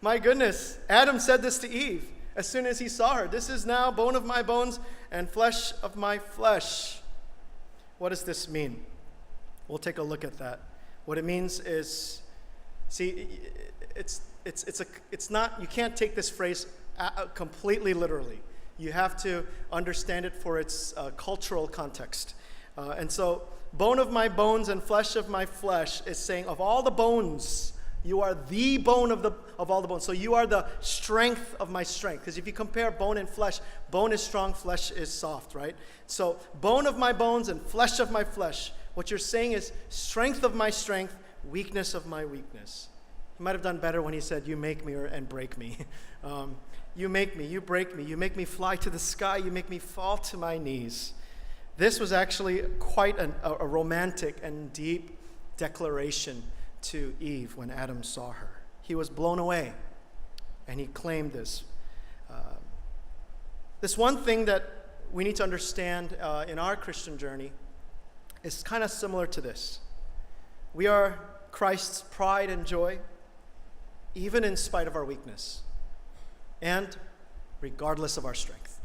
My goodness, Adam said this to Eve as soon as he saw her. This is now bone of my bones and flesh of my flesh. What does this mean? We'll take a look at that. What it means is, see, it's not, you can't take this phrase completely literally. You have to understand it for its cultural context. And so, bone of my bones and flesh of my flesh is saying, of all the bones, you are the bone of all the bones. So you are the strength of my strength. Because if you compare bone and flesh, bone is strong, flesh is soft, right? So bone of my bones and flesh of my flesh. What you're saying is strength of my strength, weakness of my weakness. He might have done better when he said, you make me and break me. You make me, you break me, you make me fly to the sky, you make me fall to my knees. This was actually quite a romantic and deep declaration to Eve when Adam saw her. He was blown away, and he claimed this. This one thing that we need to understand in our Christian journey is kind of similar to this. We are Christ's pride and joy, even in spite of our weakness, and regardless of our strength.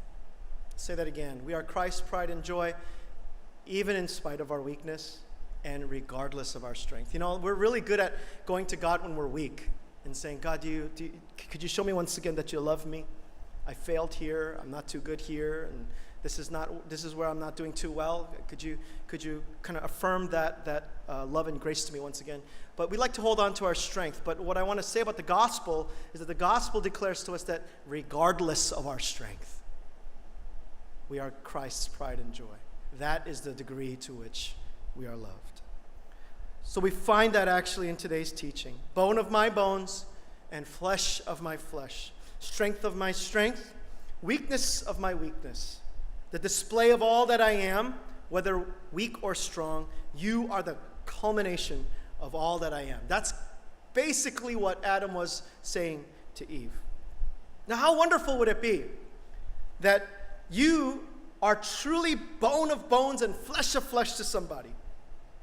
I'll say that again. We are Christ's pride and joy, even in spite of our weakness, and regardless of our strength. You know, we're really good at going to God when we're weak and saying, God, could you show me once again that you love me? I failed here. I'm not too good here, and this is where I'm not doing too well. Could you kind of affirm that love and grace to me once again? But we like to hold on to our strength. But what I want to say about the gospel is that the gospel declares to us that regardless of our strength, we are Christ's pride and joy. That is the degree to which we are loved. So we find that actually in today's teaching. Bone of my bones and flesh of my flesh. Strength of my strength, weakness of my weakness. The display of all that I am, whether weak or strong, you are the culmination of all that I am. That's basically what Adam was saying to Eve. Now, how wonderful would it be that you are truly bone of bones and flesh of flesh to somebody?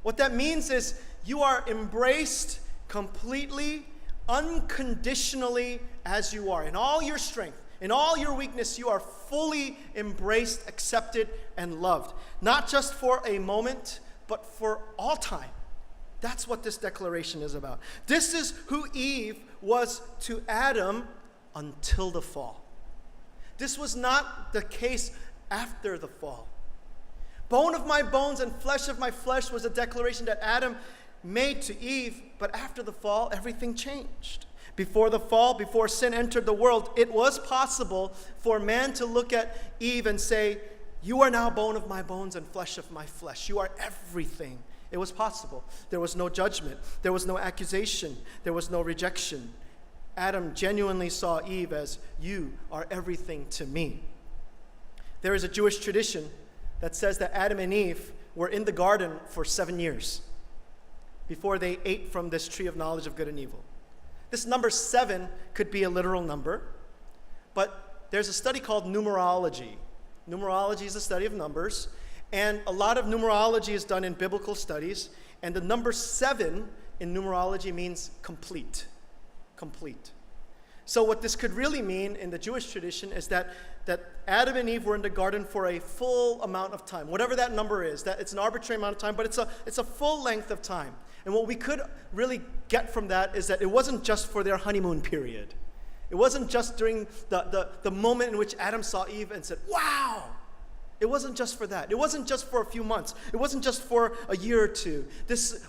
What that means is you are embraced completely, unconditionally as you are. In all your strength, in all your weakness, you are fully embraced, accepted, and loved. Not just for a moment, but for all time. That's what this declaration is about. This is who Eve was to Adam until the fall. This was not the case after the fall. Bone of my bones and flesh of my flesh was a declaration that Adam made to Eve, but after the fall, everything changed. Before the fall, before sin entered the world, it was possible for man to look at Eve and say, you are now bone of my bones and flesh of my flesh. You are everything. It was possible. There was no judgment. There was no accusation. There was no rejection. Adam genuinely saw Eve as, you are everything to me. There is a Jewish tradition that says that Adam and Eve were in the garden for 7 years before they ate from this tree of knowledge of good and evil. This number 7 could be a literal number, but there's a study called numerology. Numerology is the study of numbers, and a lot of numerology is done in biblical studies, and the number 7 in numerology means complete. Complete. So what this could really mean in the Jewish tradition is that Adam and Eve were in the garden for a full amount of time, whatever that number is. That it's an arbitrary amount of time, but it's a full length of time. And what we could really get from that is that it wasn't just for their honeymoon period. It wasn't just during the moment in which Adam saw Eve and said, wow! It wasn't just for that. It wasn't just for a few months. It wasn't just for a year or two. This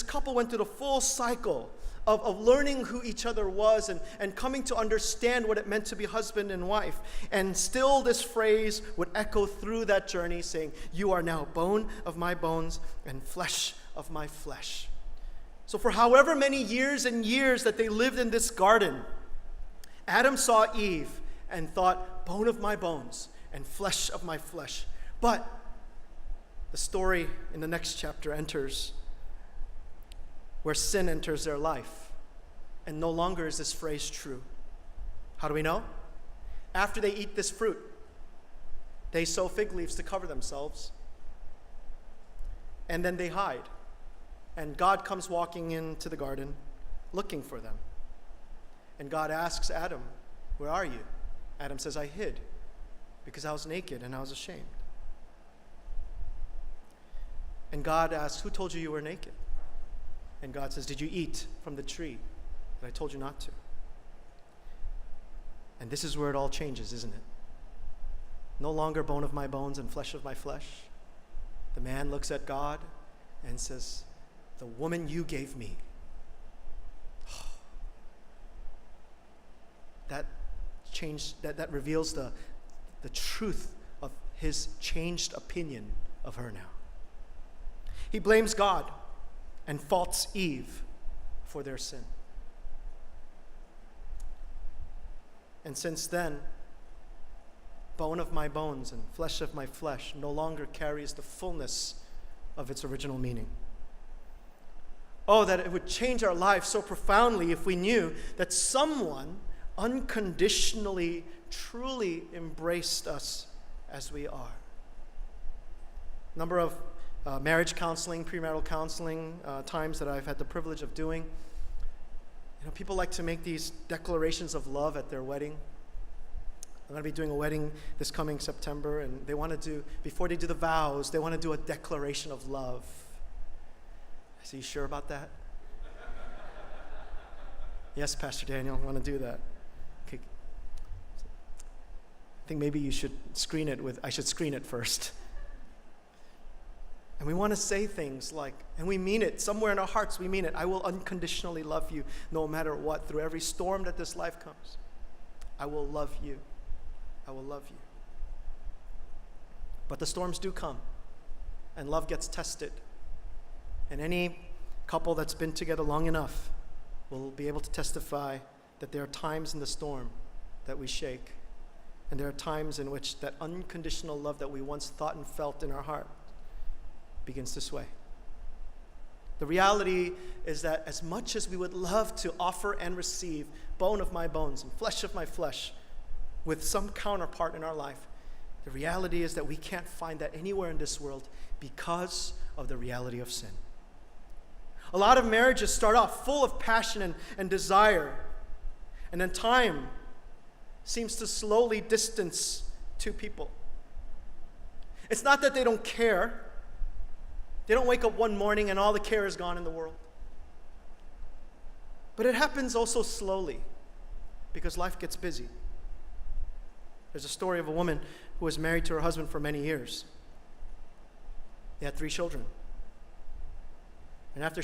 couple went through the full cycle of learning who each other was and coming to understand what it meant to be husband and wife. And still this phrase would echo through that journey saying, you are now bone of my bones and flesh of my flesh. So for however many years and years that they lived in this garden, Adam saw Eve and thought, bone of my bones and flesh of my flesh. But the story in the next chapter enters where sin enters their life. And no longer is this phrase true. How do we know? After they eat this fruit, they sew fig leaves to cover themselves. And then they hide. And God comes walking into the garden looking for them. And God asks Adam, where are you? Adam says, I hid because I was naked and I was ashamed. And God asks, who told you you were naked? And God says, did you eat from the tree that I told you not to? And this is where it all changes, isn't it? No longer bone of my bones and flesh of my flesh. The man looks at God and says, the woman you gave me. That reveals the truth of his changed opinion of her now. He blames God and faults Eve for their sin. And since then, bone of my bones and flesh of my flesh no longer carries the fullness of its original meaning. Oh, that it would change our lives so profoundly if we knew that someone unconditionally, truly embraced us as we are. A number of marriage counseling, premarital counseling times that I've had the privilege of doing. People like to make these declarations of love at their wedding. I'm going to be doing a wedding this coming September, and they want to do, before they do the vows, they want to do a declaration of love. I say, you sure about that? Yes, Pastor Daniel, I want to do that. Okay. I think maybe you should screen it I should screen it first. And we want to say things like, and we mean it, somewhere in our hearts we mean it, I will unconditionally love you no matter what, through every storm that this life comes. I will love you. I will love you. But the storms do come, and love gets tested. And any couple that's been together long enough will be able to testify that there are times in the storm that we shake, and there are times in which that unconditional love that we once thought and felt in our heart begins to sway. The reality is that as much as we would love to offer and receive bone of my bones and flesh of my flesh with some counterpart in our life, the reality is that we can't find that anywhere in this world because of the reality of sin. A lot of marriages start off full of passion and desire, and then time seems to slowly distance two people. It's not that they don't care. They don't wake up one morning and all the care is gone in the world. But it happens also slowly because life gets busy. There's a story of a woman who was married to her husband for many years. They had 3 children. And after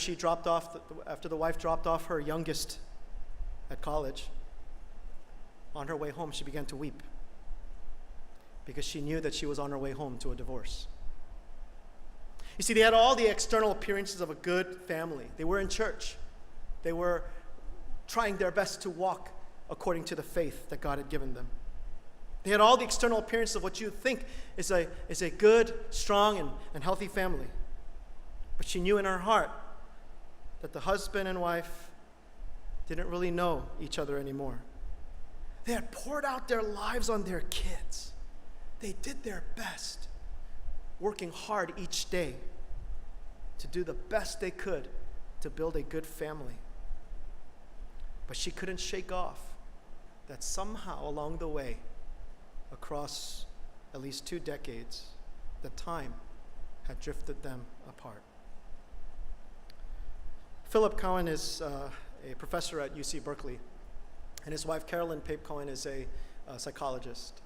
the wife dropped off her youngest at college, on her way home she began to weep because she knew that she was on her way home to a divorce. You see, they had all the external appearances of a good family. They were in church. They were trying their best to walk according to the faith that God had given them. They had all the external appearances of what you think is a good, strong, and healthy family. But she knew in her heart that the husband and wife didn't really know each other anymore. They had poured out their lives on their kids. They did their best, working hard each day to do the best they could to build a good family. But she couldn't shake off that somehow along the way, across at least 2 decades, the time had drifted them apart. Philip Cohen is a professor at UC Berkeley, and his wife Carolyn Pape Cohen is a psychologist.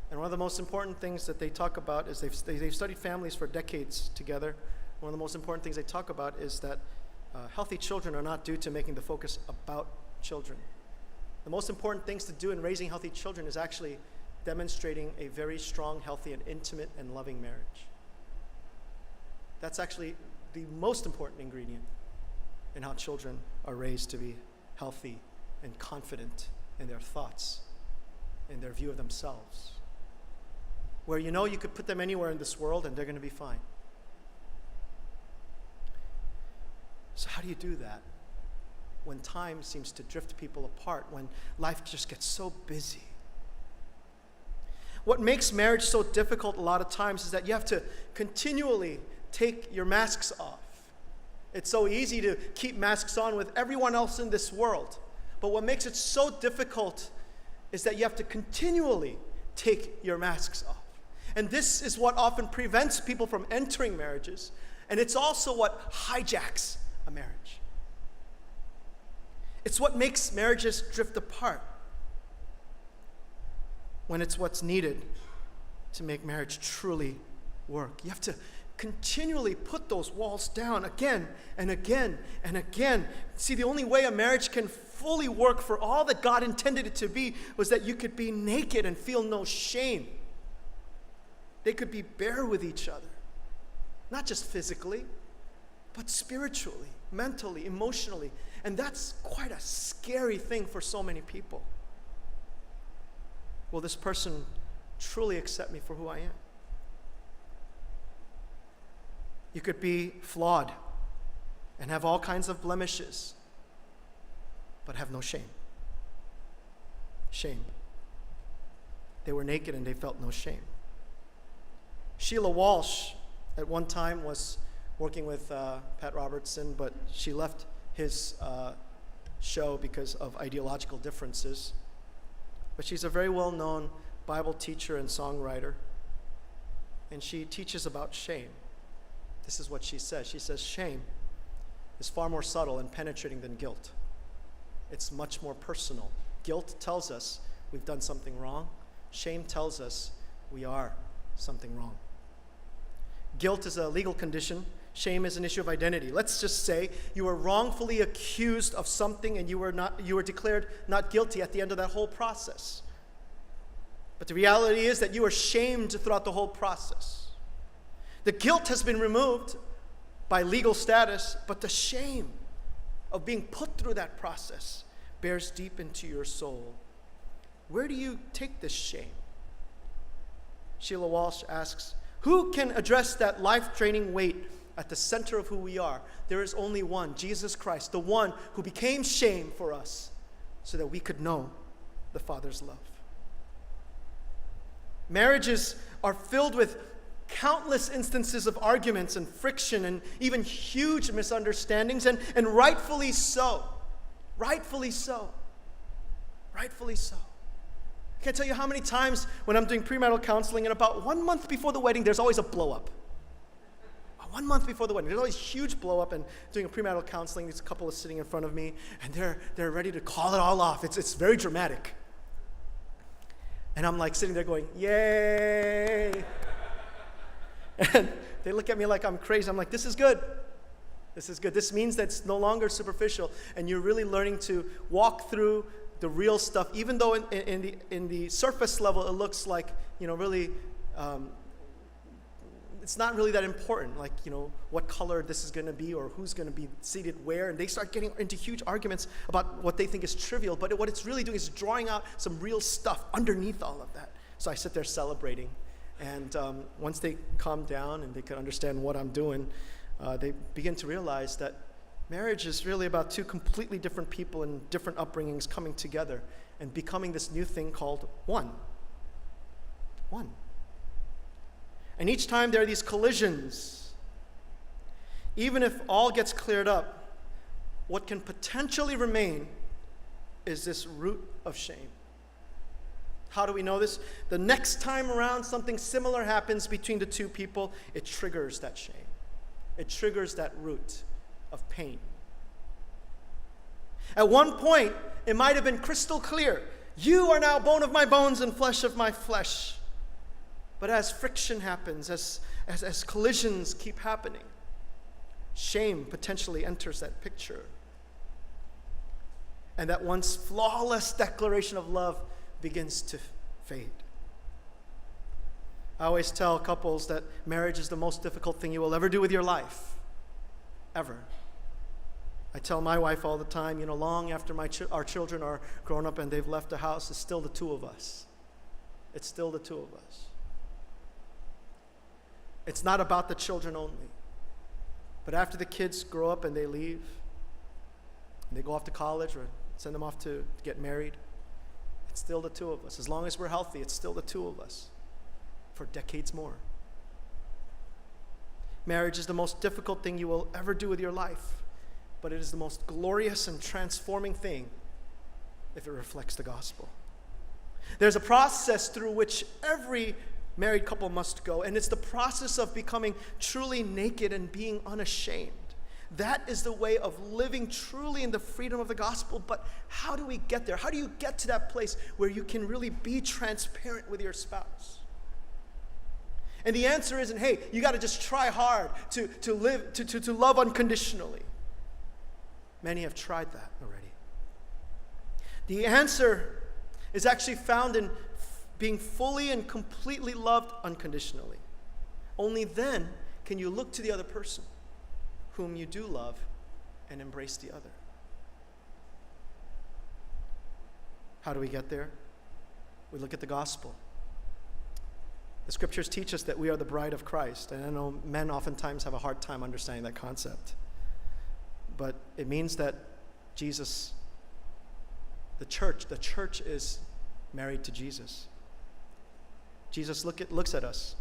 And one of the most important things that they talk about is they've studied families for decades together. One of the most important things they talk about is that healthy children are not due to making the focus about children. The most important things to do in raising healthy children is actually demonstrating a very strong, healthy, and intimate and loving marriage. That's actually the most important ingredient in how children are raised to be healthy and confident in their thoughts, in their view of themselves. Where you know you could put them anywhere in this world and they're going to be fine. So how do you do that when time seems to drift people apart, when life just gets so busy? What makes marriage so difficult a lot of times is that you have to continually take your masks off. It's so easy to keep masks on with everyone else in this world. But what makes it so difficult is that you have to continually take your masks off. And this is what often prevents people from entering marriages. And it's also what hijacks a marriage. It's what makes marriages drift apart when it's what's needed to make marriage truly work. You have to continually put those walls down again and again and again. See, the only way a marriage can fully work for all that God intended it to be was that you could be naked and feel no shame. They could be bare with each other, not just physically, but spiritually, mentally, emotionally. And that's quite a scary thing for so many people. Will this person truly accept me for who I am? You could be flawed and have all kinds of blemishes, but have no shame. Shame. They were naked and they felt no shame. Sheila Walsh at one time was working with Pat Robertson, but she left his show because of ideological differences. But she's a very well-known Bible teacher and songwriter, and she teaches about shame. This is what she says. She says, shame is far more subtle and penetrating than guilt. It's much more personal. Guilt tells us we've done something wrong. Shame tells us we are something wrong. Guilt is a legal condition. Shame is an issue of identity. Let's just say you were wrongfully accused of something and you were declared not guilty at the end of that whole process. But the reality is that you were shamed throughout the whole process. The guilt has been removed by legal status, but the shame of being put through that process bears deep into your soul. Where do you take this shame? Sheila Walsh asks, who can address that life-draining weight at the center of who we are? There is only one, Jesus Christ, the one who became shame for us so that we could know the Father's love. Marriages are filled with countless instances of arguments and friction and even huge misunderstandings, and rightfully so. Rightfully so. Rightfully so. I can't tell you how many times when I'm doing premarital counseling, and about 1 month before the wedding, there's always a blow-up. 1 month before the wedding, there's always huge blow-up, and doing a premarital counseling, this couple is sitting in front of me, and they're ready to call it all off. It's very dramatic. And I'm like sitting there going, yay! And they look at me like I'm crazy. I'm like, this is good. This is good. This means that it's no longer superficial, and you're really learning to walk through the real stuff, even though in the surface level it looks like, really, it's not really that important, like, what color this is going to be or who's going to be seated where, and they start getting into huge arguments about what they think is trivial, but what it's really doing is drawing out some real stuff underneath all of that. So I sit there celebrating, and once they calm down and they can understand what I'm doing, they begin to realize that marriage is really about two completely different people and different upbringings coming together and becoming this new thing called one. One. And each time there are these collisions, even if all gets cleared up, what can potentially remain is this root of shame. How do we know this? The next time around something similar happens between the two people, it triggers that shame. It triggers that root of pain. At one point, it might have been crystal clear. You are now bone of my bones and flesh of my flesh. But as friction happens, as collisions keep happening, shame potentially enters that picture. And that once flawless declaration of love begins to fade. I always tell couples that marriage is the most difficult thing you will ever do with your life. Ever. I tell my wife all the time, long after our children are grown up and they've left the house, it's still the two of us. It's still the two of us. It's not about the children only. But after the kids grow up and they leave, and they go off to college or send them off to get married, it's still the two of us. As long as we're healthy, it's still the two of us for decades more. Marriage is the most difficult thing you will ever do with your life, but it is the most glorious and transforming thing if it reflects the gospel. There's a process through which every married couple must go, and it's the process of becoming truly naked and being unashamed. That is the way of living truly in the freedom of the gospel. But how do we get there? How do you get to that place where you can really be transparent with your spouse? And the answer isn't, hey, you got to just try hard to love unconditionally. Many have tried that already. The answer is actually found in being fully and completely loved unconditionally. Only then can you look to the other person whom you do love and embrace the other. How do we get there? We look at the gospel. The scriptures teach us that we are the bride of Christ, and I know men oftentimes have a hard time understanding that concept. But it means that Jesus, the church is married to Jesus. Jesus looks at us,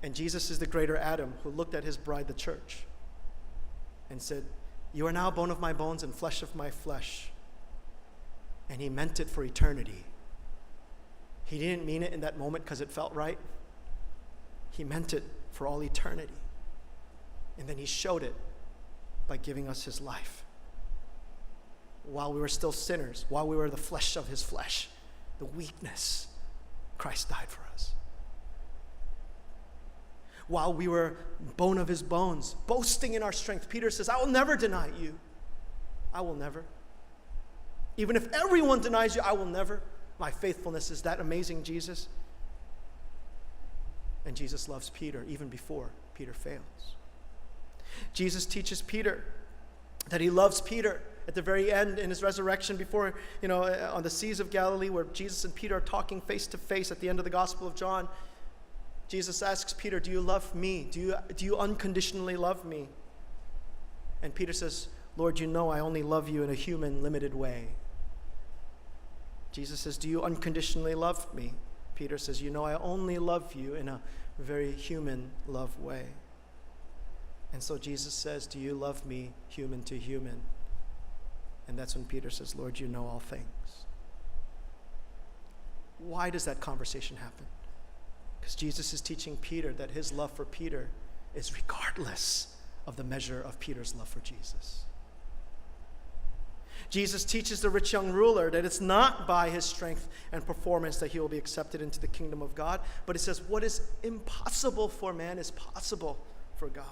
and Jesus is the greater Adam who looked at his bride, the church, and said, "You are now bone of my bones and flesh of my flesh." And he meant it for eternity. He didn't mean it in that moment because it felt right. He meant it for all eternity. And then he showed it by giving us his life. While we were still sinners, while we were the flesh of his flesh, the weakness, Christ died for us. While we were bone of his bones, boasting in our strength, Peter says, "I will never deny you. I will never. Even if everyone denies you, I will never. My faithfulness is that amazing, Jesus." And Jesus loves Peter even before Peter fails. Jesus teaches Peter that he loves Peter at the very end in his resurrection before, on the seas of Galilee, where Jesus and Peter are talking face to face at the end of the Gospel of John. Jesus asks Peter, "Do you love me? Do you unconditionally love me?" And Peter says, "Lord, you know I only love you in a human, limited way." Jesus says, "Do you unconditionally love me?" Peter says, "You know I only love you in a very human love way." And so Jesus says, "Do you love me human to human?" And that's when Peter says, "Lord, you know all things." Why does that conversation happen? Because Jesus is teaching Peter that his love for Peter is regardless of the measure of Peter's love for Jesus. Jesus teaches the rich young ruler that it's not by his strength and performance that he will be accepted into the kingdom of God, but he says what is impossible for man is possible for God.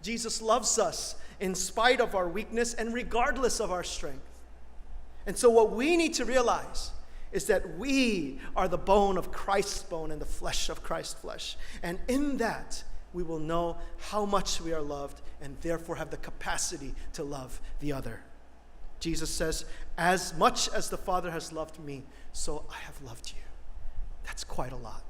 Jesus loves us in spite of our weakness and regardless of our strength. And so what we need to realize is that we are the bone of Christ's bone and the flesh of Christ's flesh. And in that, we will know how much we are loved and therefore have the capacity to love the other. Jesus says, "As much as the Father has loved me, so I have loved you." That's quite a lot.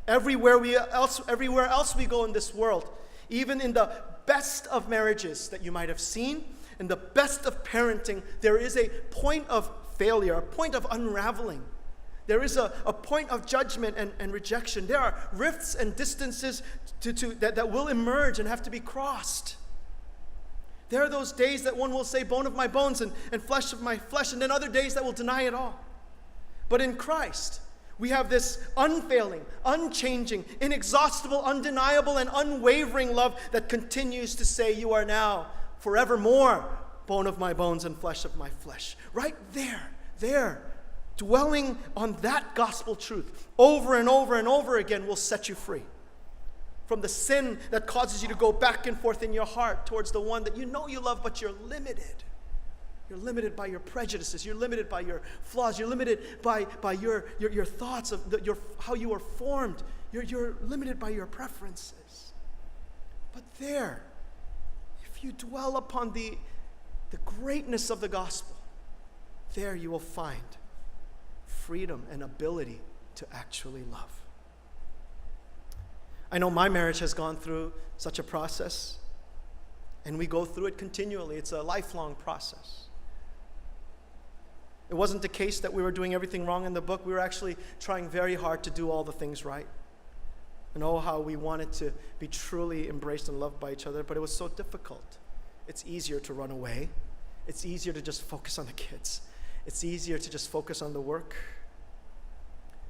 Everywhere else we go in this world, even in the best of marriages that you might have seen, in the best of parenting, there is a point of failure, a point of unraveling. There is a point of judgment and rejection. There are rifts and distances that will emerge and have to be crossed. There are those days that one will say, "Bone of my bones and flesh of my flesh," and then other days that will deny it all. But in Christ, we have this unfailing, unchanging, inexhaustible, undeniable, and unwavering love that continues to say, "You are now forevermore bone of my bones and flesh of my flesh." Right there, dwelling on that gospel truth over and over and over again will set you free from the sin that causes you to go back and forth in your heart towards the one that you know you love, but you're limited. You're limited by your prejudices. You're limited by your flaws. You're limited by your thoughts of how you are formed. You're limited by your preferences. But there, if you dwell upon the greatness of the gospel, there you will find freedom and ability to actually love. I know my marriage has gone through such a process, and we go through it continually. It's a lifelong process. It wasn't the case that we were doing everything wrong in the book. We were actually trying very hard to do all the things right. And oh, how we wanted to be truly embraced and loved by each other, but it was so difficult. It's easier to run away. It's easier to just focus on the kids. It's easier to just focus on the work.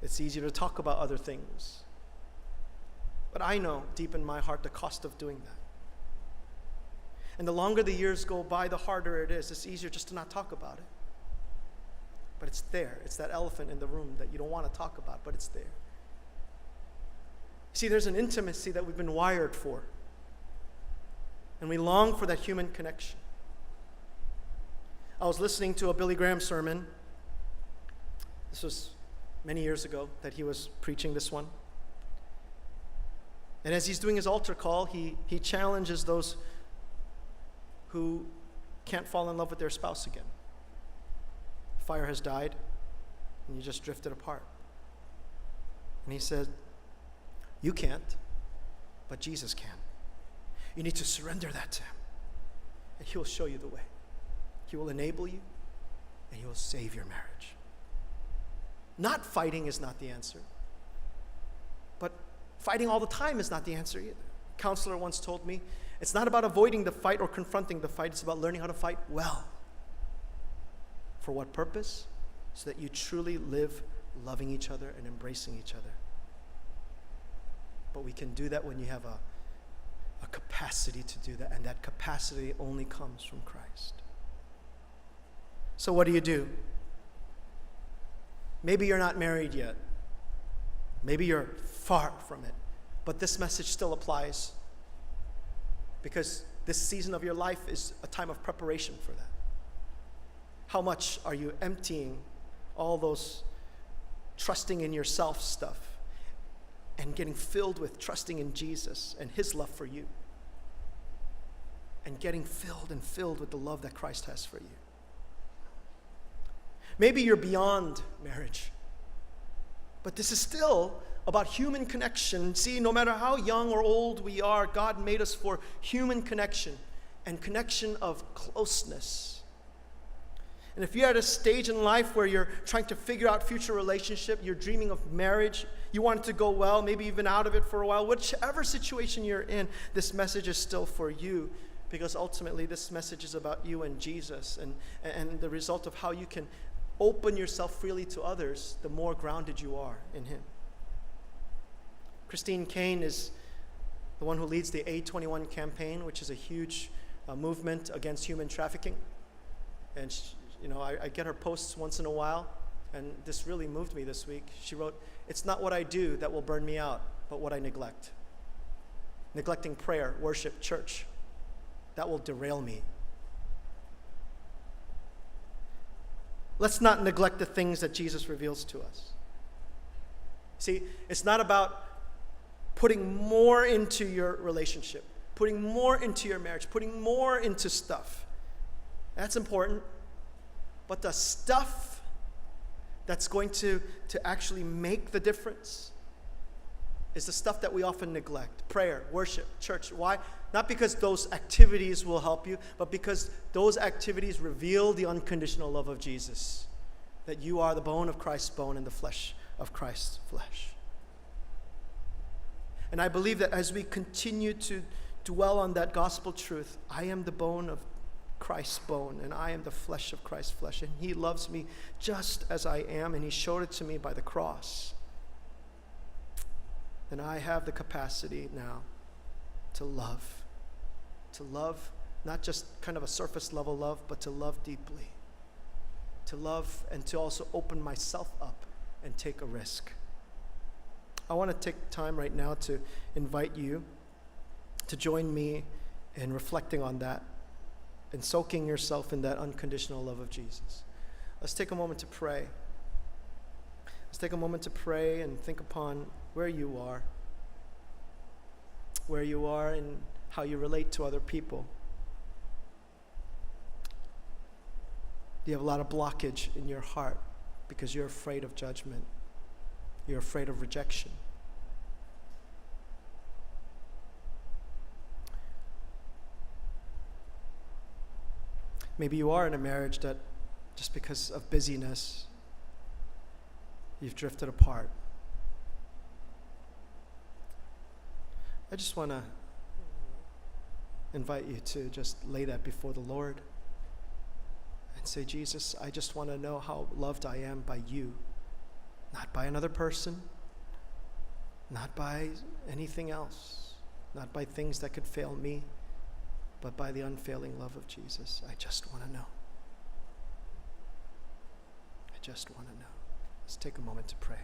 It's easier to talk about other things. But I know deep in my heart the cost of doing that. And the longer the years go by, the harder it is. It's easier just to not talk about it. But it's there. It's that elephant in the room that you don't want to talk about, but it's there. See, there's an intimacy that we've been wired for. And we long for that human connection. I was listening to a Billy Graham sermon. This was many years ago that he was preaching this one. And as he's doing his altar call, he challenges those who can't fall in love with their spouse again. Fire has died, and you just drifted apart. And he said, you can't, but Jesus can. You need to surrender that to him, and he will show you the way. He will enable you, and he will save your marriage. Not fighting is not the answer, but fighting all the time is not the answer either. A counselor once told me, it's not about avoiding the fight or confronting the fight, it's about learning how to fight well. For what purpose? So that you truly live loving each other and embracing each other. But we can do that when you have a capacity to do that, and that capacity only comes from Christ. So what do? Maybe you're not married yet. Maybe you're far from it. But this message still applies, because this season of your life is a time of preparation for that. How much are you emptying all those trusting in yourself stuff and getting filled with trusting in Jesus and his love for you, and getting filled with the love that Christ has for you? Maybe you're beyond marriage, but this is still about human connection. See, no matter how young or old we are, God made us for human connection and connection of closeness. And if you're at a stage in life where you're trying to figure out future relationship, you're dreaming of marriage, you want it to go well, maybe you've been out of it for a while, whichever situation you're in, this message is still for you, because ultimately this message is about you and Jesus, and the result of how you can open yourself freely to others, the more grounded you are in him. Christine Caine is the one who leads the A21 campaign, which is a huge movement against human trafficking. And I get her posts once in a while, and this really moved me this week. She wrote, "It's not what I do that will burn me out, but what I neglect. Neglecting prayer, worship, church, that will derail me." Let's not neglect the things that Jesus reveals to us. See, it's not about putting more into your relationship, putting more into your marriage, putting more into stuff. That's important. But the stuff that's going to actually make the difference is the stuff that we often neglect. Prayer, worship, church. Why? Not because those activities will help you, but because those activities reveal the unconditional love of Jesus. That you are the bone of Christ's bone and the flesh of Christ's flesh. And I believe that as we continue to dwell on that gospel truth, I am the bone of Christ's bone, and I am the flesh of Christ's flesh, and he loves me just as I am, and he showed it to me by the cross. Then I have the capacity now to love, not just kind of a surface level love, but to love deeply, to love and to also open myself up and take a risk. I want to take time right now to invite you to join me in reflecting on that and soaking yourself in that unconditional love of Jesus. Let's take a moment to pray. Let's take a moment to pray and think upon where you are and how you relate to other people. Do you have a lot of blockage in your heart because you're afraid of judgment? You're afraid of rejection? Maybe you are in a marriage that just because of busyness, you've drifted apart. I just want to invite you to just lay that before the Lord and say, Jesus, I just want to know how loved I am by you, not by another person, not by anything else, not by things that could fail me, but by the unfailing love of Jesus. I just want to know. I just want to know. Let's take a moment to pray.